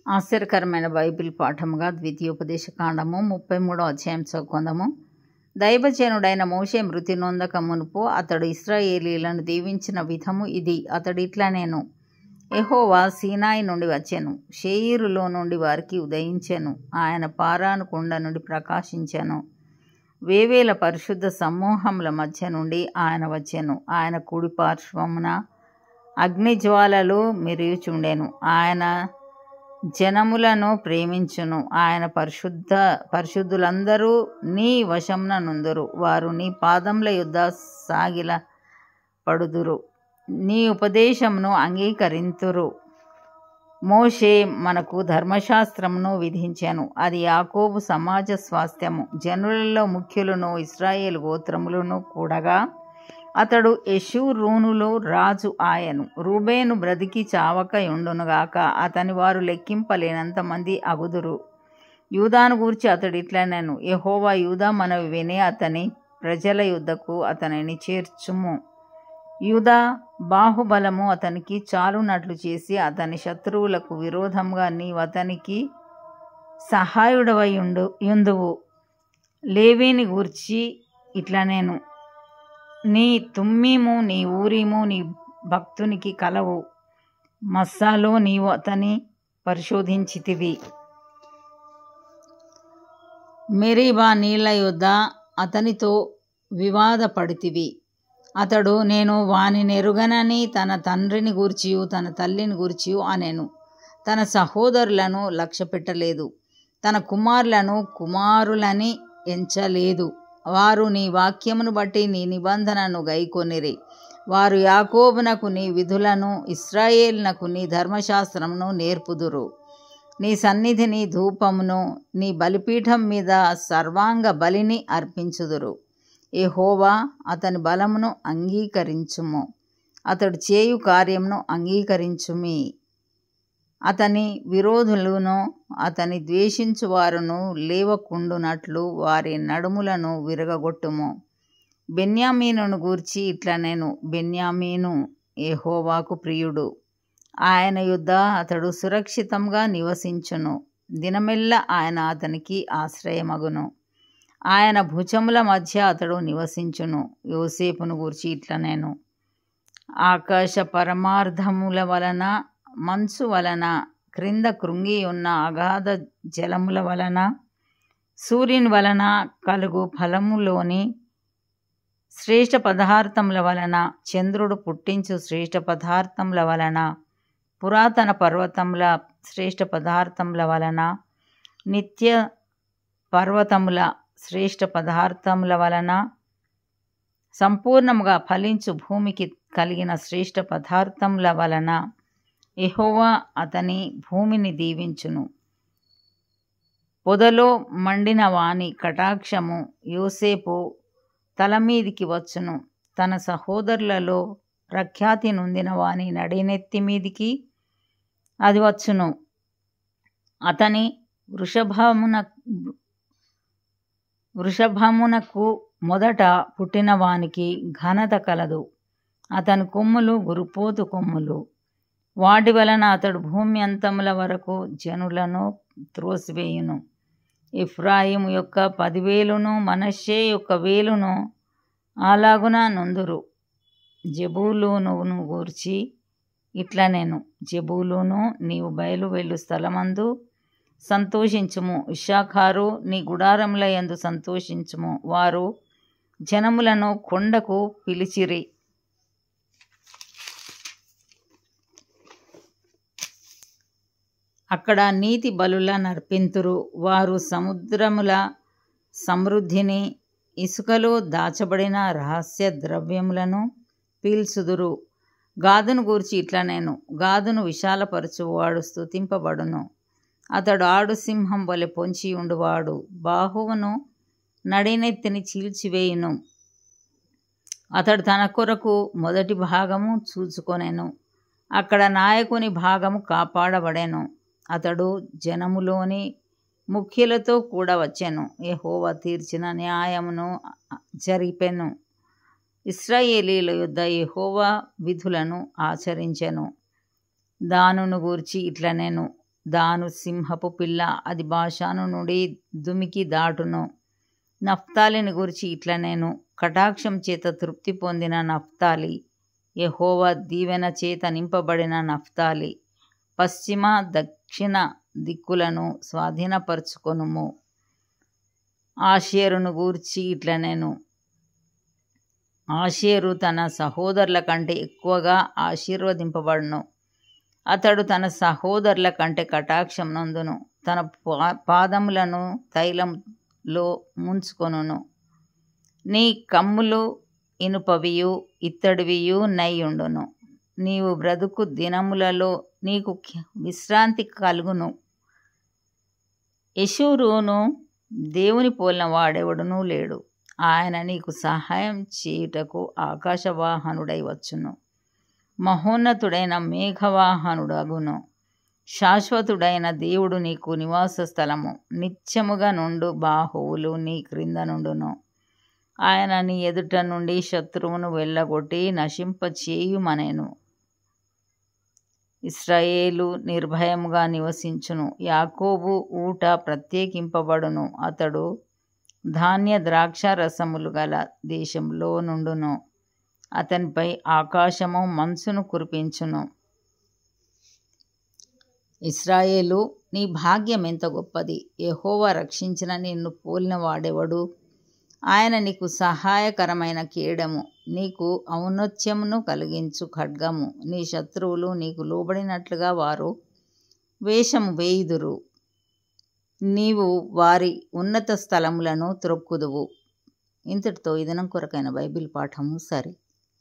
ఆశ్చర్యకరమైన బైబిల్ పాఠముగా ద్వితీయోపదేశకాండము 33వ అధ్యాయం చదువుకుందాము. దైవజనుడైన మోషే మృతి నొందక మునుపు అతడు ఇశ్రాయేలీలను దీవించిన విధము ఇది. అతడు ఇట్లా నేను యెహోవా సీనాయి నుండి వచ్చెను, షేయీరులో నుండి వారికి ఉదయించెను, ఆయన పారాను కొండ నుండి ప్రకాశించెను, వేవేల పరిశుద్ధ సమూహముల మధ్య నుండి ఆయన వచ్చెను. ఆయన కుడి పార్శ్వమున అగ్నిజ్వాలలు మెరియుచుండెను. ఆయన జనములను ప్రేమించును. ఆయన పరిశుద్ధులందరూ నీ వశమున నుందురు. వారు నీ పాదముల యొద్ద సాగిల పడుదురు, నీ ఉపదేశమును అంగీకరింతురు. మోషే మనకు ధర్మశాస్త్రమును విధించెను. అది యాకోబు సమాజ స్వాస్థ్యము. జనులలో ముఖ్యులను ఇశ్రాయేలు గోత్రములను కూడగా అతడు యెషూరూనులో రాజు ఆయను. రూబేను బ్రతికి చావక యుండునుగాక, అతని వారు లెక్కింపలేనంత మంది అగుదురు. యూదాను గూర్చి అతడు ఇట్లా నేను యెహోవా యూదా మనవి విని అతని ప్రజల యుద్ధకు అతనిని చేర్చుము. యూదా బాహుబలము అతనికి చాలునట్లు చేసి అతని శత్రువులకు విరోధంగా నీవు అతనికి సహాయుడవై యుందువు. లేవీని గూర్చి ఇట్లా నేను నీ తుమ్మీము నీ ఊరీము నీ భక్తునికి కలవు. మస్సాలో నీవు అతని పరిశోధించితివి. మెరీబా నీళ్ల యొద్ద అతనితో వివాదపడితివి. అతడు నేను వానినెరుగనని తన తండ్రిని గూర్చియు తన తల్లిని గూర్చియు అనెను. తన సహోదరులను లక్ష్యపెట్టలేదు, తన కుమారులను కుమారులని ఎంచలేదు. వారు నీ వాక్యమును బట్టి నీ నిబంధనను గైకొనిరి. వారు యాకోబునకు నీ విధులను, ఇశ్రాయేలునకు నీ ధర్మశాస్త్రమును నేర్పుదురు. నీ సన్నిధిని ధూపమును, నీ బలిపీఠం మీద సర్వాంగ బలిని అర్పించుదురు. యెహోవా అతని బలమును అంగీకరించుము, అతడు చేయు కార్యమును అంగీకరించుమి. అతని విరోధులను అతని ద్వేషించువారును లేవకుండునట్లు వారి నడుములను విరగగొట్టుము. బెన్యామీనును గూర్చి ఇట్లా నేను బెన్యామీను యెహోవాకు ప్రియుడు. ఆయన యుద్ధ అతడు సురక్షితంగా నివసించును. దినమెల్లా ఆయన అతనికి ఆశ్రయమగును. ఆయన భుజముల మధ్య అతడు నివసించును. యోసేపును గూర్చి ఇట్లా నేను ఆకాశ పరమార్థముల వలన, మంచు వలన, క్రింద కృంగి ఉన్న అగాధ జలముల వలన, సూర్యుని వలన కలుగు ఫలములోని శ్రేష్ఠ పదార్థముల వలన, చంద్రుడు పుట్టించు శ్రేష్ఠ పదార్థముల వలన, పురాతన పర్వతముల శ్రేష్ఠ పదార్థముల వలన, నిత్య పర్వతముల శ్రేష్ఠ పదార్థముల వలన, సంపూర్ణముగా ఫలించు భూమికి కలిగిన శ్రేష్ఠ పదార్థముల వలన యెహోవా అతని భూమిని దీవించును. పొదలో మండిన వాని కటాక్షము యోసేపు తలమీదికి వచ్చును. తన సహోదరులలో ప్రఖ్యాతి నొందిన వాని నడినెత్తి మీదికి అది వచ్చును. అతని వృషభమునకు మొదట పుట్టిన వానికి ఘనత కలదు. అతని కొమ్ములు గురుపోతు కొమ్ములు. వాటి వలన అతడు భూమి అంతముల వరకు జనులను త్రోసివేయును. ఎఫ్రాయిము యొక్క 10,000ను మనష్షే యొక్క 1,000ను అలాగున నొందురు. జెబూలూనును గూర్చి ఇట్లా నేను జెబూలూను నీవు బయలు వెళ్ళు స్థలమందు సంతోషించుము. ఇశ్శాఖారు నీ గుడారముల యందు సంతోషించుము. వారు జనములను కొండకు పిలిచిరి. అక్కడ నీతి బలుల నర్పింతురు. వారు సముద్రముల సమృద్ధిని, ఇసుకలో దాచబడిన రహస్య ద్రవ్యములను పీల్చుదురు. గాదును గూర్చి ఇట్లా నేను గాదును విశాలపరచువాడు స్తుతింపబడును. అతడు ఆడు సింహం వలె పొంచి ఉండువాడు. బాహువును నడినెత్తిని చీల్చివేయును. అతడు తన కొరకు మొదటి భాగము చూచుకొనెను. అక్కడ నాయకుని భాగము కాపాడబడెను. అతడు జనములోని ముఖ్యులతో కూడా వచ్చెను. యెహోవా తీర్చిన న్యాయమును జరిపెను. ఇశ్రాయేలీల యుద్ధ యెహోవా విధులను ఆచరించెను. దానును గూర్చి ఇట్లా నేను దాను సింహపు పిల్ల, అది బాషాను నుండి దుమికి దాటును. నఫ్తాలిని గురించి ఇట్లా నేను, కటాక్షం చేత తృప్తి పొందిన నఫ్తాలి, యెహోవా దీవెన చేత నింపబడిన నఫ్తాలి, పశ్చిమ దక్షిణ దిక్కులను స్వాధీనపరచుకొనుము. ఆషేరును గూర్చి ఇట్లా నేను, ఆషేరు తన సహోదరుల కంటే ఎక్కువగా ఆశీర్వదింపబడును. అతడు తన సహోదరుల కంటే కటాక్షం నందును, తన పాదములను తైలంలో ముంచుకొనును. నీ కమ్ములు ఇనుపవియు ఇత్తడివియు నైయుండును. నీవు బ్రతుకు దినములలో నీకు విశ్రాంతి కలుగును. యెషూరును దేవుని పోలిన వాడెవడునూ లేడు. ఆయన నీకు సహాయం చేయుటకు ఆకాశవాహనుడై వచ్చును. మహోన్నతుడైన మేఘవాహనుడగును. శాశ్వతుడైన దేవుడు నీకు నివాస స్థలము. నిత్యముగా నుండు బాహువులు నీ క్రింద నుండును. ఆయన నీ ఎదుట నుండి శత్రువును వెళ్ళగొట్టి నశింపచేయుమనెను. ఇశ్రాయేలు నిర్భయముగా నివసించును. యాకోబు ఊట ప్రత్యేకింపబడును. అతడు ధాన్య ద్రాక్ష రసములు గల దేశంలో నుండును. అతనిపై ఆకాశము మంచును కురిపించును. ఇశ్రాయేలు, నీ భాగ్యం ఎంత గొప్పది! యెహోవా రక్షించిన నిన్ను పోలిన వాడెవడు? ఆయన నీకు సహాయకరమైన కేడము, నీకు ఔన్నత్యమును కలిగించు ఖడ్గము. నీ శత్రువులు నీకు లోబడినట్లుగా వారు వేషము వేయుదురు. నీవు వారి ఉన్నత స్థలములను త్రొక్కుదువు. ఇంతటితో ఈ దినం కొరకైన బైబిల్ పాఠము సరి.